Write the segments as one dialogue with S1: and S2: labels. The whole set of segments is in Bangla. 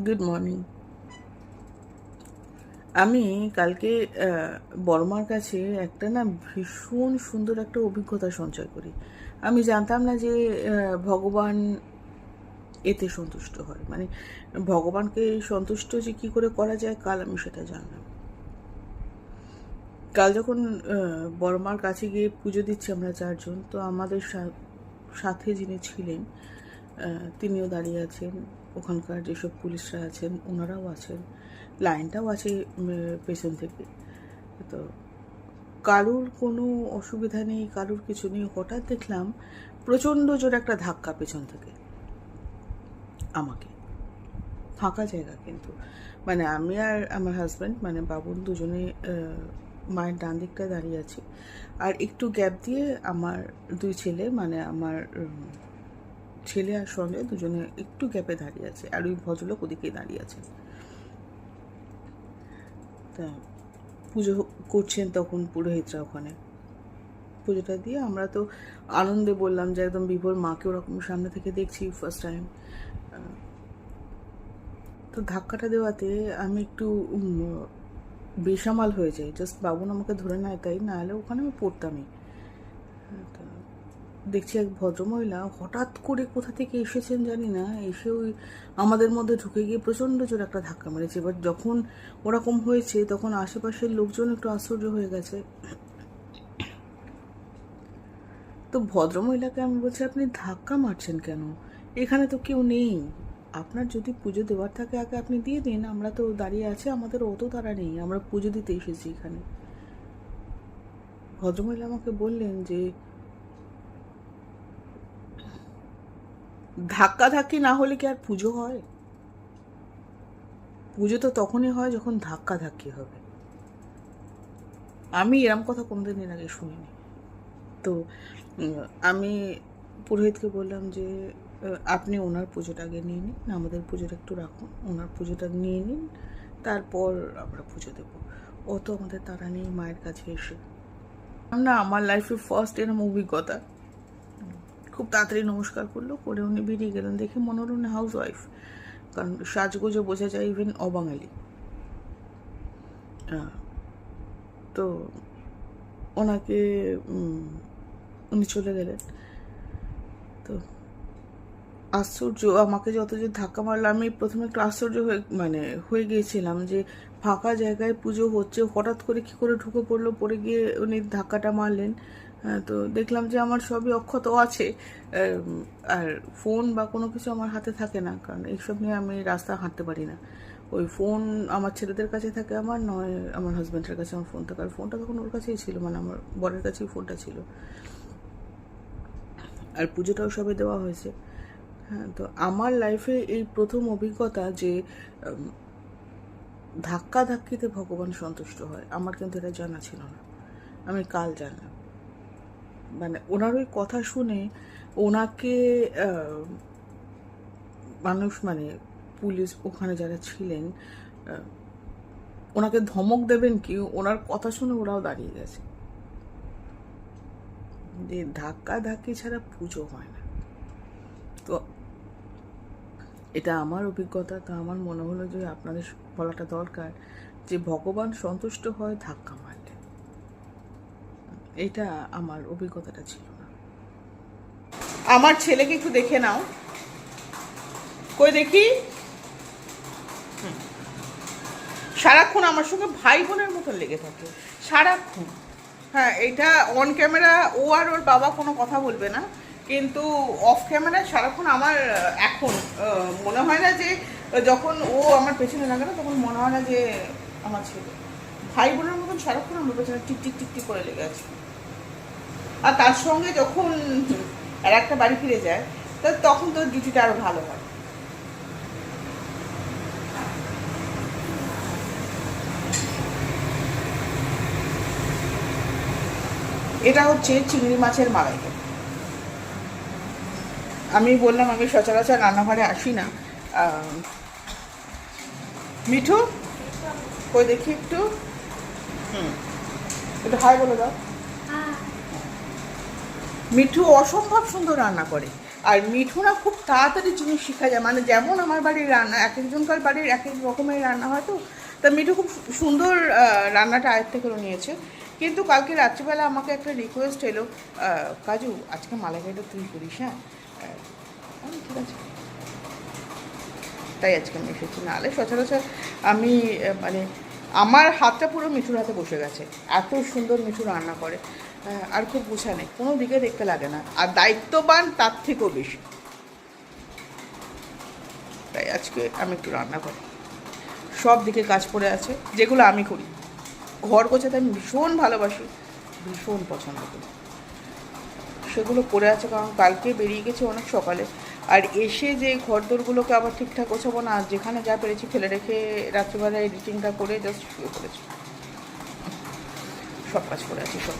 S1: Good morning. আমি কালকে বড়মার কাছে একটা না ভীষণ সুন্দর একটা অভিজ্ঞতা সঞ্চয় করি। আমি জানতাম না যে ভগবান এতে সন্তুষ্ট হয়, মানে ভগবানকে সন্তুষ্ট যে কী করে করা যায়, কাল আমি সেটা জানলাম। কাল যখন বড়মার কাছে গিয়ে পুজো দিচ্ছি আমরা চারজন, তো আমাদের সাথে যিনি ছিলেন তিনিও দাঁড়িয়ে আছেন, ওখানকার যেসব পুলিশরা আছেন ওনারাও আছেন, লাইনটাও আছে পেছন থেকে। তো কারুর কোনো অসুবিধা নেই, কারুর কিছু নেই। হঠাৎ দেখলাম প্রচণ্ড জোর একটা ধাক্কা পেছন থেকে আমাকে, ফাঁকা জায়গা কিন্তু, মানে আমি আর আমার হাজব্যান্ড মানে বাবুন দুজনে মায়ের ডান দিকটা দাঁড়িয়ে আছি, আর একটু গ্যাপ দিয়ে আমার দুই ছেলে, মানে আমার ছেলে আর সঙ্গে দুজনে একটু গ্যাপে দাঁড়িয়ে আছে, আর ওই ভদ্রলোক ওদিকেই দাঁড়িয়ে আছে। তা পুজো করছেন তখন পুরোহিতরা ওখানে, পুজোটা দিয়ে আমরা তো আনন্দে বললাম যে একদম বিভোর মাকে ওরকম সামনে থেকে দেখছি ফার্স্ট টাইম। তো ধাক্কাটা দেওয়াতে আমি একটু বেসামাল হয়ে যাই, জাস্ট বাবুন আমাকে ধরে নেয়, তাই না হলে ওখানে আমি পড়তামই। তো দেখছি এক ভদ্রমহিলা হঠাৎ করে কোথা থেকে এসেছেন জানি না, এসে ওই আমাদের মধ্যে ঢুকে গিয়ে প্রচণ্ড জোর একটা ধাক্কা মেরেছে। এবার যখন ওরকম হয়েছে তখন আশেপাশের লোকজন একটু আশ্চর্য হয়ে গেছে। তো ভদ্রমহিলাকে আমি বলছি, আপনি ধাক্কা মারছেন কেন? এখানে তো কেউ নেই, আপনার যদি পুজো দেওয়ার থাকে আগে আপনি দিয়ে দিন, আমরা তো দাঁড়িয়ে আছি, আমাদের অত তাড়া নেই, আমরা পুজো দিতে এসেছি এখানে। ভদ্রমহিলা আমাকে বললেন যে ধাক্কাধাক্কি না হলে কি আর পুজো হয়? পুজো তো তখনই হয় যখন ধাক্কাধাক্কি হবে। আমি এরম কথা কোনোদিন এর আগে শুনিনি। তো আমি পুরোহিতকে বললাম যে আপনি ওনার পুজোটা আগে নিয়ে নিন, আমাদের পুজোটা একটু রাখুন, ওনার পুজোটা নিয়ে নিন, তারপর আমরা পুজো দেবো। অত আমাদের তাড়া নেই মায়ের কাছে এসে। না, আমার লাইফে ফার্স্ট এরম অভিজ্ঞতা। খুব তাড়াতাড়ি নমস্কার করলো, করে উনি বেরিয়ে গেলেন। দেখে মনে হলো উনি হাউস ওয়াইফ, কারণ সাজগোজে বোঝা যায় ইভেন অবাঙালি। তো ওনাকে উনি চলে গেলেন। তো আশ্চর্য, আমাকে যত যে ধাক্কা মারলো, আমি প্রথমে একটু আশ্চর্য হয়ে গিয়েছিলাম যে ফাঁকা জায়গায় পুজো হচ্ছে, হঠাৎ করে কী করে ঢুকে পড়লো, পড়ে গিয়ে উনি ধাক্কাটা মারলেন। তো দেখলাম যে আমার সবই অক্ষত আছে, আর ফোন বা কোনো কিছু আমার হাতে থাকে না, কারণ এইসব নিয়ে আমি রাস্তা হাঁটতে পারি না। ওই ফোন আমার ছেলেদের কাছে থাকে, আমার নয় আমার হাজব্যান্ডের কাছে আমার ফোন থাকে, আর ফোনটা তখন ওর কাছেই ছিল, মানে আমার বরের কাছেই ফোনটা ছিল, আর পুজোটাও সবে দেওয়া হয়েছে। হ্যাঁ, তো আমার লাইফে এই প্রথম অভিজ্ঞতা যে ধাক্কাধাক্কিতে ভগবান সন্তুষ্ট হয়। আমার কিন্তু এটা জানা ছিল না, আমি কাল জানলাম। মানে ওনার ওই কথা শুনে ওনাকে মানুষ, মানে পুলিশ ওখানে যারা ছিলেন, ওনাকে ধমক দেবেন কি, ওনার কথা শুনে ওরাও দাঁড়িয়ে গেছে যে ধাক্কাধাক্কি ছাড়া পুজো হয় না। তো এটা আমার অভিজ্ঞতা। তো আমার মনে হলো যে আপনাদের বলাটা দরকার যে ভগবান সন্তুষ্ট হয় ধাক্কা মারলে। এটা আমার অভিজ্ঞতাটা ছিল না। আমার ছেলেকে একটু দেখে নাও, কই দেখি। সারাক্ষণ আমার সঙ্গে ভাই বোনের মতন লেগে থাকে, সারাক্ষণ। হ্যাঁ, এটা অন ক্যামেরা ও আর ওর বাবা কোনো কথা বলবে না, কিন্তু অফ ক্যামেরায় সারাক্ষণ আমার এখন মনে হয় না যে, যখন ও আমার পেছনে লাগে না তখন মনে হয় না যে আমার ছেলে। ভাই বোনের মতন সারাক্ষণ আমার পেছনে টিকটিক টিকটিক করে লেগে আছে। আর তার সঙ্গে যখন আর একটা বাড়ি ফিরে যায়, তো তখন তো ডিউটিটা আরও ভালো হয়। এটা হচ্ছে চিংড়ি মাছের মালাইকারি। আমি বললাম আমি সচরাচর রান্নাঘরে আসি না। মিঠু, কই দেখি একটু, একটু হাই বলে দাও। মিঠু অসম্ভব সুন্দর রান্না করে, আর মিঠু না খুব তাড়াতাড়ি জিনিস শেখা যায়, মানে যেমন আমার বাড়ির রান্না, এক একজনকার বাড়ির এক এক রকমের রান্না হয়, তো তা মিঠু খুব সুন্দর রান্নাটা আয়ত্তে করে নিয়েছে। কিন্তু কালকে রাত্রিবেলা আমাকে একটা রিকোয়েস্ট এলো, কাজু আজকে মালাইকারিটা তুই করিস, হ্যাঁ ঠিক আছে, তাই আজকে আমি এসেছি। নাহলে সচরাচর আমি মানে আমার হাতটা পুরো মিঠুর হাতে বসে গেছে, এত সুন্দর মিঠু রান্না করে, আর খুব গোছানো, কোনো দিকে দেখতে লাগে না, আর দায়িত্ববান তার থেকেও বেশি। তাই আজকে আমি একটু রান্না করি, সব দিকে কাজ পড়ে আছে যেগুলো আমি করি। ঘর গোছাতে আমি ভীষণ ভালোবাসি, ভীষণ পছন্দ করি, সেগুলো পড়ে আছে, কারণ কালকে বেরিয়ে গেছে অনেক সকালে, আর এসে যে ঘরদোরগুলোকে আবার ঠিকঠাক গোছাবো না, যেখানে যা পেরেছি ফেলে রেখে রাত্রিবেলা এডিটিংটা করে জাস্ট শুয়ে পড়েছি, সব কাজ করে আছি সব।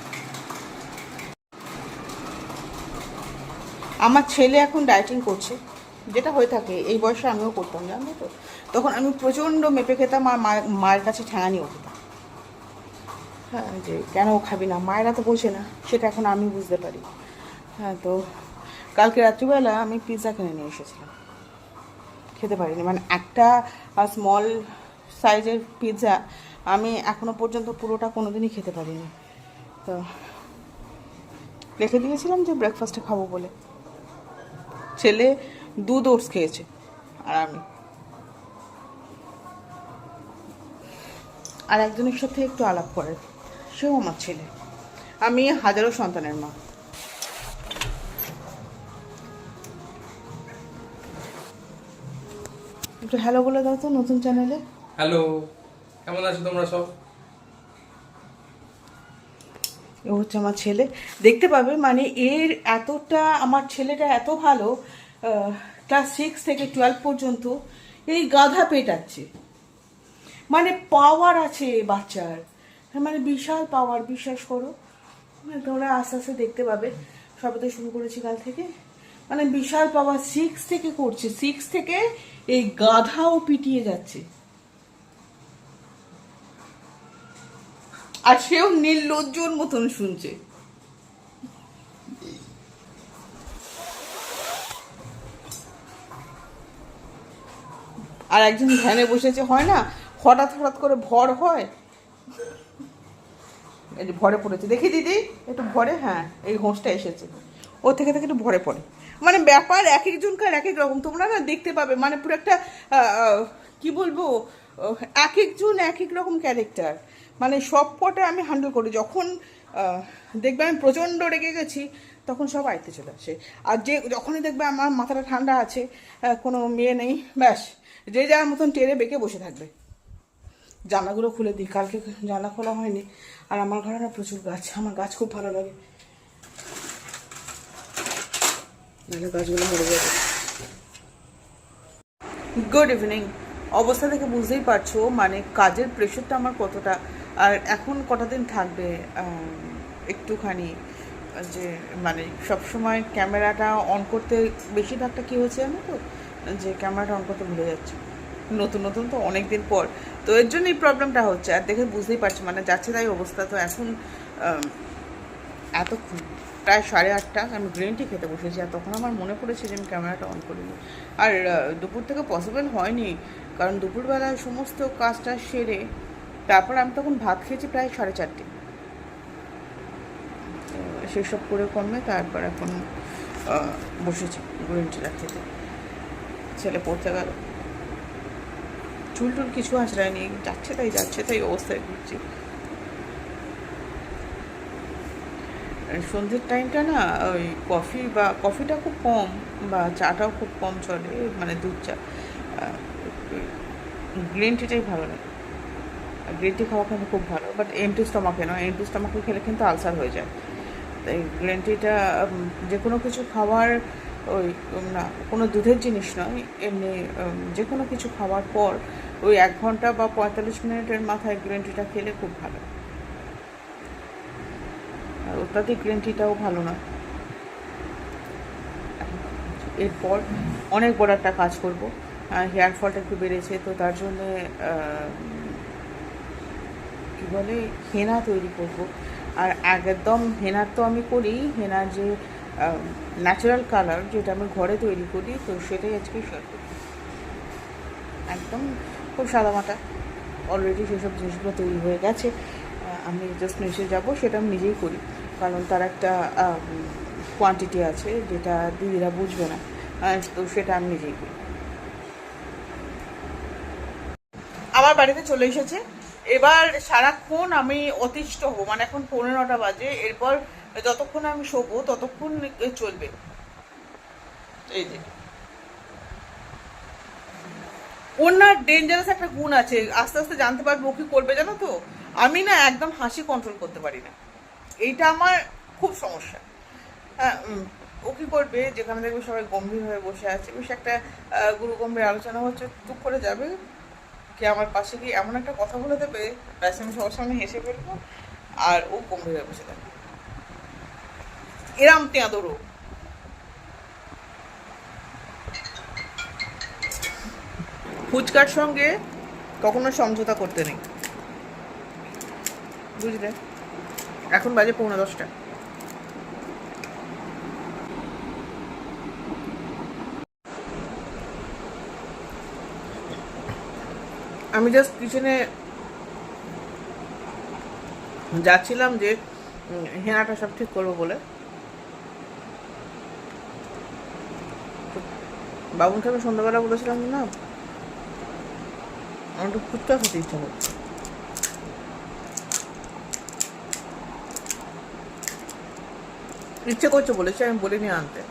S1: আমার ছেলে এখন ডায়েটিং করছে, যেটা হয়ে থাকে এই বয়সে আমিও করতাম, জানো তো, তখন আমি প্রচণ্ড মেপে খেতাম আর মায়ের কাছে ঠ্যাঙা নিয়েও খেতাম, হ্যাঁ, যে কেন খাবি না, মায়েরা তো বোঝে না, সেটা এখন আমি বুঝতে পারি। হ্যাঁ, তো কালকে রাত্রিবেলা আমি পিৎজা কিনে নিয়ে এসেছিলাম, খেতে পারিনি, মানে একটা স্মল সাইজের পিৎজা আমি এখনও পর্যন্ত পুরোটা কোনো দিনই খেতে পারিনি, তো রেখে দিয়েছিলাম যে ব্রেকফাস্টে খাবো বলে। ছেলে 2 ওটস খেয়েছে আর আমি, আর একজনের সাথে একটু আলাপ করে, সেও আমার ছেলে, আমি হাজারো সন্তানের মা। একটু হ্যালো বলে দাও তো নতুন চ্যানেলে।
S2: হ্যালো, কেমন আছো তোমরা সব?
S1: ও হচ্ছে আমার ছেলে, দেখতে পাবে, মানে এর এতটা, আমার ছেলেটা এত ভালো, ক্লাস 6 থেকে 12 পর্যন্ত এই গাধা পেটাচ্ছে, মানে পাওয়ার আছে বাচ্চার, মানে বিশাল পাওয়ার, বিশ্বাস করো, তোমরা আস্তে আস্তে দেখতে পাবে, সবে তো শুরু করেছি কাল থেকে, মানে বিশাল পাওয়ার, 6 থেকে করছে, 6 থেকে এই গাধাও পিটিয়ে যাচ্ছে, আর সেও নির্লজ্জর মতন শুনছে। আর একজন ধ্যানে বসেছে, হয় না হঠাৎ হঠাৎ করে ভর হয়, এই যে ভরে পড়েছে, দেখি দিদি একটু ভরে, হ্যাঁ এই হোঁসটা এসেছে, ও থেকে থেকে একটু ভরে পড়ে, মানে ব্যাপার এক একজনকার এক এক রকম, তোমরা না দেখতে পাবে, মানে পুরো একটা কি বলবো, এক একজন এক এক রকম ক্যারেক্টার, মানে সব কটা আমি হ্যান্ডেল করি। যখন দেখবে আমি প্রচণ্ড রেগে গেছি, তখন সব আয়ত্তে চলে আসে, আর যে যখনই দেখবে আমার মাথাটা ঠান্ডা আছে, কোনো মেয়ে নেই, ব্যাস যে যার মতন টেরে বেঁকে বসে থাকবে। জানলাগুলো খুলে দিই, কালকে জানলা খোলা হয়নি, আর আমার ঘরে না প্রচুর গাছ, আমার গাছ খুব ভালো লাগে, নাহলে গাছগুলো মরে যাবে। Good evening. অবস্থা থেকে বুঝতেই পারছো মানে কাজের প্রেশারটা আমার কতটা, আর এখন কটা দিন থাকবে, একটুখানি যে মানে সবসময় ক্যামেরাটা অন করতে, বেশিরভাগটা কী হচ্ছে জানো তো, যে ক্যামেরাটা অন করতে ভুলে যাচ্ছে, নতুন নতুন তো অনেক দিন পর, তো এর জন্য এই প্রবলেমটা হচ্ছে, আর দেখে বুঝতেই পারছি মানে যাচ্ছে তাই অবস্থা। তো এখন এতক্ষণ প্রায় 8:30 আমি গ্রিন টি খেতে বসেছি, আর তখন আমার মনে পড়েছে যে আমি ক্যামেরাটা অন করিনি, আর দুপুর থেকে পসিবল হয়নি, কারণ দুপুরবেলায় সমস্ত কাজটা সেরে তারপর আমি তখন ভাত খেয়েছি প্রায় 4:30, সেসব করে কমে তারপর এখন বসেছি গ্রিন টিটা খেতে। ছেলে পড়তে গেল, চুল টুল কিছু আঁচড়ায়নি, যাচ্ছে তাই অবস্থায় ঘুরছি। সন্ধ্যের টাইমটা না ওই কফিটা খুব কম, বা চাটাও খুব কম চলে, মানে দুধ চা, গ্রিন টিটাই ভালো লাগে, গ্রিন টি খাওয়া কিন্তু খুব ভালো, বাট এমটি স্টমাকে নয়, এমটি স্টমাকে খেলে কিন্তু আলসার হয়ে যায়, তাই গ্রিন টিটা যে কোনো কিছু খাওয়ার, ওই না কোনো দুধের জিনিস নয়, এমনি যে কোনো কিছু খাওয়ার পর ওই 1 ঘন্টা বা 45 মিনিটের মাথায় গ্রিন টিটা খেলে খুব ভালো, আর অত্যাধিক গ্রিন টিটাও ভালো নয়। এরপর অনেক বড় একটা কাজ করব, হেয়ার ফলটা একটু বেড়েছে, তো তার জন্যে কী বলে হেনা তৈরি করব, আর একদম হেনার তো আমি করি, হেনার যে ন্যাচারাল কালার যেটা আমি ঘরে তৈরি করি, তো সেটাই আজকে শেয়ার করি। একদম খুব সাদামাটা, অলরেডি সেসব জিনিসগুলো তৈরি হয়ে গেছে। আমি জাস্ট নিচে যাব, সেটা আমি নিজেই করি, কারণ তার একটা কোয়ান্টিটি আছে যেটা দিদিরা বুঝবে না, তো সেটা আমি নিজেই করি। আমার বাড়িতে চলে এসেছে। এবার সারাক্ষণ আমি অতিষ্ঠ হব, মানে এখন 9:15 বাজে, এরপর যতক্ষণ আমি শোবো ততক্ষণ চলবে। এই যে ওর না ডেঞ্জারাস একটা গুণ আছে, আস্তে আস্তে জানতে পারবো ও কি করবে জানো তো। আমি না একদম হাসি কন্ট্রোল করতে পারি না, এইটা আমার খুব সমস্যা। হ্যাঁ, ও কি করবে, যেখানে দেখবে সবাই গম্ভীর হয়ে বসে আছে, বেশ একটা গুরুগম্ভীর আলোচনা হচ্ছে, টুক করে যাবে কে আমার পাশে গিয়ে এমন একটা কথা বলে দেবে, ব্যাস আমি সবার সামনে হেসে ফেলবো, আর ও গম্ভীর হয়ে বসে থাকবে। এরাম তেঁদরও। ফুচকার সঙ্গে কখনো সমঝোতা করতে নেই, বুঝলে। এখন বাজে 9:15। আমি জাস্ট কিচেনে যাচ্ছিলাম যে হেনাটা সব ঠিক করবো বলে। বাবুনকে আমি সন্ধ্যাবেলা বলেছিলাম না আমার একটু ফুচকা খেতে ইচ্ছা করছে। ইচ্ছে করছে বলেছি, আমি বলিনি আনতে।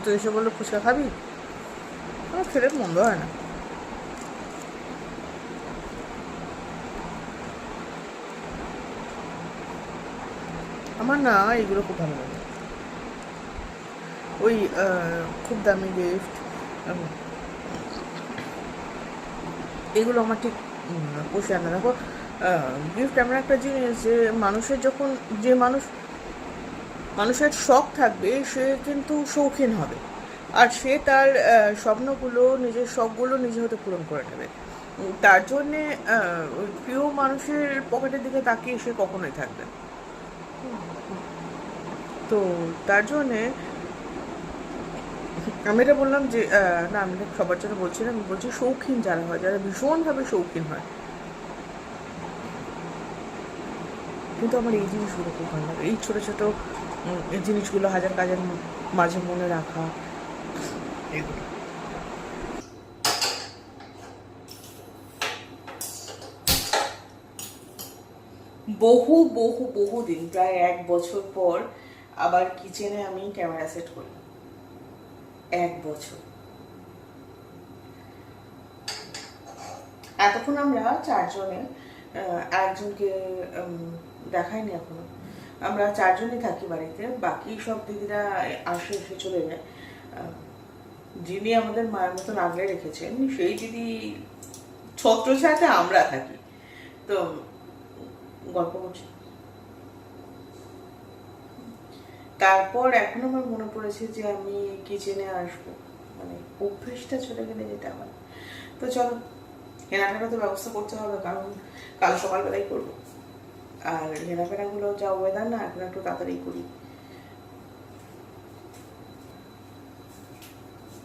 S1: তো এসে বললো ফুচকা খাবি, আমার খেলে মন্দ হয় না। আমার না এগুলো খুব ভালো লাগে, ওই খুব দামি গিফট, এগুলো আমার ঠিক পোষায় না। দেখো, গিফট এমন একটা জিনিস যে মানুষের যখন, যে মানুষের শখ থাকবে সে কিন্তু শৌখিন হবে, আর সে তার স্বপ্নগুলো, নিজের শখগুলো নিজে হতে পূরণ করে নেবে। তার জন্যে ওই প্রিয় মানুষের পকেটের দিকে তাকিয়ে সে কখনোই থাকবে না। তো তার জন্যে আমি এটা বললাম যে না, আমি সবার জন্য বলছি না, আমি বলছি শৌখিন যারা হয়, যারা ভীষণভাবে শৌখিন হয়। কিন্তু আমার এই জিনিসগুলো খুব ভালো লাগে, এই ছোটো ছোটো এই জিনিসগুলো হাজার কাজের মাঝে মনে রাখা, এগুলো। বহু বহু বহু দিন, প্রায় 1 বছর পর আবার কিচেনে আমি ক্যামেরা সেট করলাম। 1 বছর। এতক্ষণ আমরা 4জনে, একজনকে দেখাইনি এখনো, আমরা 4জনই থাকি বাড়িতে, বাকি সব দিদিরা আসে, এসে চলে যায়। যিনি আমাদের মায়ের মতন আগলে রেখেছেন সেই দিদি ছত্রছায়াতে আমরা থাকি। তো গল্প করছি, তারপর এখন আমার মনে পড়েছে যে আমি কিচেনে আসবো, মানে অভ্যেসটা চলে গেলে যেটা হয়। তো চলো, হেনাটারও তো ব্যবস্থা করতে হবে, কারণ কাল সকালবেলাই করবো। আর হেনাফেনাগুলো যা ওয়েদার না, এখন একটু তাড়াতাড়ি করি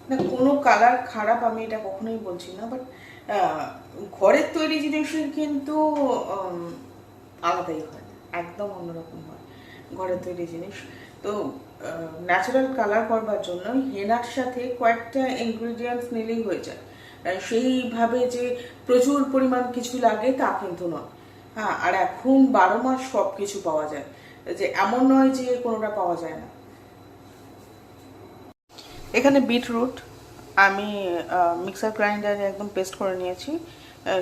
S1: না। কোনো কালার খারাপ আমি এটা কখনোই বলছি না, বাট ঘরের তৈরি জিনিসের কিন্তু আলাদাই হয়, একদম অন্যরকম হয় ঘরের তৈরি জিনিস। তো ন্যাচারাল কালার করবার জন্য হেনার সাথে কয়েকটা ইনগ্রিডিয়েন্টস নিলেই হয়ে যায়, সেইভাবে যে প্রচুর পরিমাণ কিছু লাগে তা কিন্তু নয়। হ্যাঁ, আর এখন 12 মাস সব কিছু পাওয়া যায়, যে এমন নয় যে কোনোটা পাওয়া যায় না। এখানে বিটরুট আমি মিক্সার গ্রাইন্ডারে একদম পেস্ট করে নিয়েছি,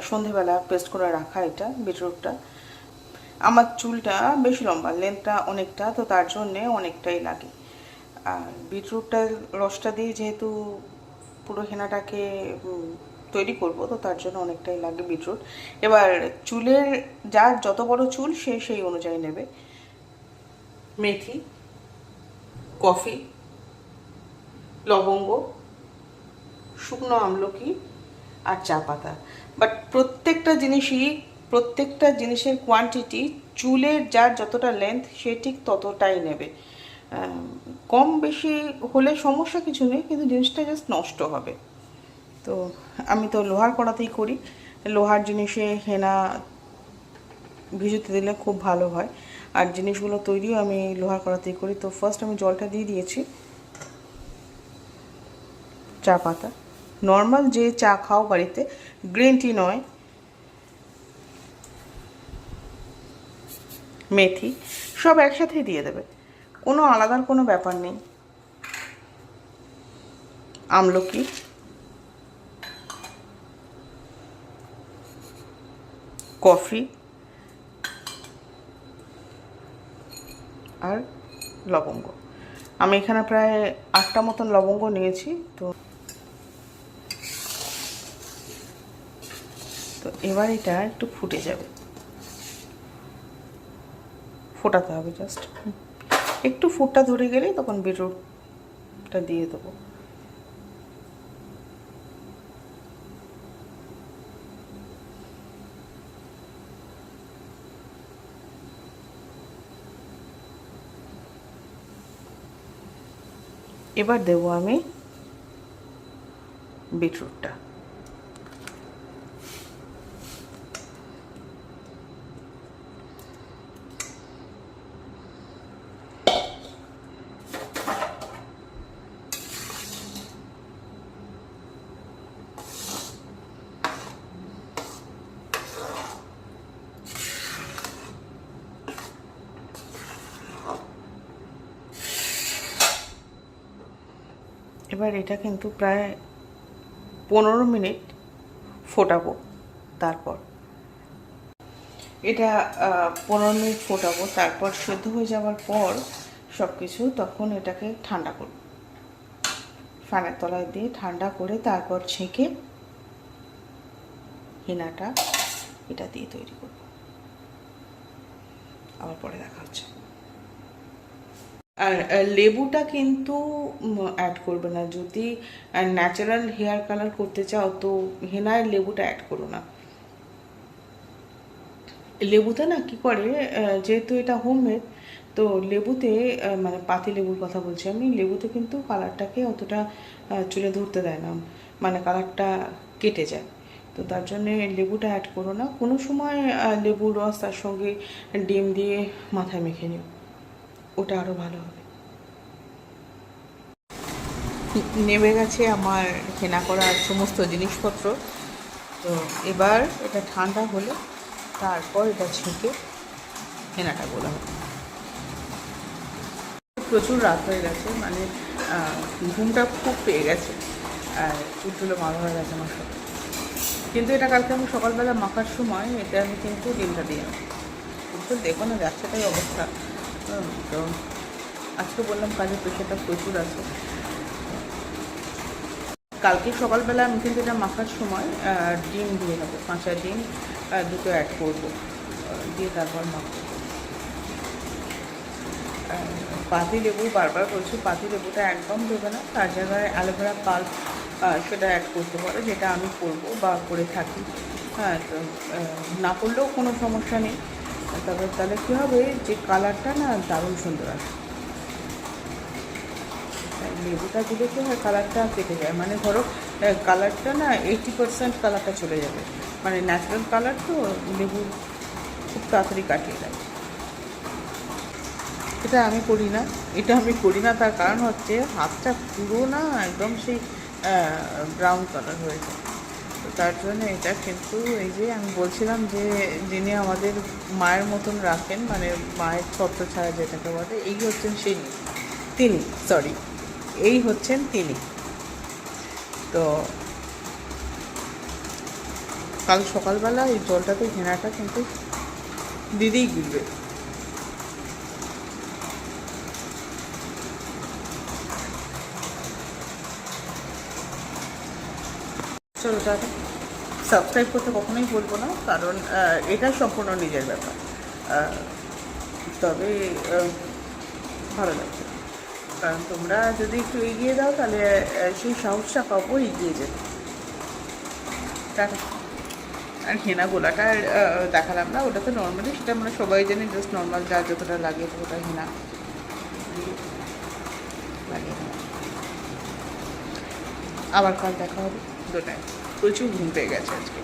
S1: সন্ধেবেলা পেস্ট করে রাখা এটা বিটরুটটা। আমার চুলটা বেশি লম্বা, লেন্থটা অনেকটা, তো তার জন্যে অনেকটাই লাগে। আর বিটরুটটার রসটা দিয়ে যেহেতু পুরো হেনাটাকে তৈরি করব, তো তার জন্য অনেকটাই লাগে বিটরুট। এবার চুলের যার যত বড় চুল সে সেই অনুযায়ী নেবে। মেথি, কফি, লবঙ্গ, শুকনো আমলকি আর চা পাতা। বাট প্রত্যেকটা জিনিসের কোয়ান্টিটি চুলের যার যতটা লেন্থ সে ঠিক ততটাই নেবে। কম বেশি হলে সমস্যা কিছু নেই, কিন্তু জিনিসটা জাস্ট নষ্ট হবে। তো আমি তো লোহার কড়াতেই করি, লোহার জিনিসে হেনা ভিজুতে দিলে খুব ভালো হয়, আর জিনিসগুলো তৈরিও আমি লোহার কড়াতেই করি। তো ফার্স্ট আমি জলটা দিয়ে দিয়েছি, চা পাতা, নর্মাল যে চা খাও বাড়িতে, গ্রিন টি নয়, মেথি, সব একসাথেই দিয়ে দেবে, কোনো আলাদার কোনো ব্যাপার নেই। আমলকি, কফি আর লবঙ্গ। আমি এখানে প্রায় 8টা মতন লবঙ্গ নিয়েছি। তো এবার এটা একটু ফুটে যাবে, ফোটাতে হবে জাস্ট একটু, ফুটটা ধরে গেলেই তখন বিটরুটটা দিয়ে দেবো। এবার দেবো আমি বিটরুটটা। এবার এটা কিন্তু প্রায় 15 মিনিট ফোটাবো। তারপর এটা 15 মিনিট ফোটাবো, তারপর সেদ্ধ হয়ে যাওয়ার পর সব কিছু, তখন এটাকে ঠান্ডা করব, ফ্যানের তলায় দিয়ে ঠান্ডা করে তারপর ছেঁকে হেনাটা এটা দিয়ে তৈরি করব। আবার পরে দেখা হচ্ছে। আর লেবুটা কিন্তু অ্যাড করবে না, যদি ন্যাচারাল হেয়ার কালার করতে চাও তো হেনায় লেবুটা অ্যাড করো না। লেবুতে না কি করে, যেহেতু এটা হোমমেড, তো লেবুতে মানে পাতি লেবুর কথা বলছি আমি, লেবুতে কিন্তু কালারটাকে অতটা চুলে ধরতে দেয় না, মানে কালারটা কেটে যায়। তো তার জন্যে লেবুটা অ্যাড করো না। কোনো সময় লেবুর রস তার সঙ্গে ডিম দিয়ে মাথায় মেখে নিও, ওটা আরও ভালো হবে। নেমে গেছে আমার হেনা করার সমস্ত জিনিসপত্র। তো এবার এটা ঠান্ডা হলে তারপর এটা ছেঁকে হেনাটা গোলা হবে। প্রচুর রাত হয়ে গেছে, মানে ঘুমটা খুব পেয়ে গেছে, আর চুলটুলো মাথা হয়ে গেছে আমার সাথে। কিন্তু এটা কালকে আমি সকালবেলা মাখার সময় এতে আমি কিন্তু ডিমটা দিয়ে নেব, কিন্তু দেখো না যাচ্ছে তাই অবস্থা। তো আজকে বললাম কাজের প্রেশারটা প্রচুর আছে। কালকে সকালবেলা আমি কিন্তু এটা মাখার সময় ডিম দিয়ে নেবো, কাঁচা ডিম 2টো অ্যাড করবো, দিয়ে তারপর মাখবো। পাতি লেবু, বারবার বলছি পাতি লেবুটা একদম দেবে না, তার জায়গায় অ্যালোভেরা পাল্প সেটা অ্যাড করতে পারো, যেটা আমি করবো বা করে থাকি। হ্যাঁ, তো না করলেও কোনো সমস্যা নেই, তবে তাহলে কী হবে যে কালারটা না দারুণ সুন্দর আসে। লেবুটা দিলে কি হয়, কালারটা কেটে যায়, মানে ধরো কালারটা না 80% কালারটা চলে যাবে, মানে ন্যাচারাল কালার তো লেবু খুব তাড়াতাড়ি কাটিয়ে দেয়। এটা আমি করি না, তার কারণ হচ্ছে হাতটা পুরো না একদম সেই ব্রাউন কালার হয়ে যায়। তো তার জন্য এটা কিন্তু এই যে আমি বলছিলাম যে যিনি আমাদের মায়ের মতন রাখেন, মানে মায়ের ছত্রছায়া যেটাকে বলে, এই হচ্ছেন এই হচ্ছেন তিনি। তো কাল সকালবেলা এই জলটাতে হেনাটা কিন্তু দিদিই গিলবে। চলো দাদা, সাবস্ক্রাইব করতে কখনোই বলবো না, কারণ এটা সম্পূর্ণ নিজের ব্যাপার। তবে ভালো লাগছে, কারণ তোমরা যদি একটু এগিয়ে দাও তাহলে সেই সাহসটা পাবো এগিয়ে যেতে। টাটা। আর হেনা গোলাটা আর দেখালাম না, ওটা তো নর্মালি, সেটা আমরা সবাই জানি, জাস্ট নর্মাল যার যতটা লাগে ততটা হেনা লাগে। আবার কাল দেখা হবে 2টায়। প্রচুর ঘুম পেয়ে গেছে আজকে।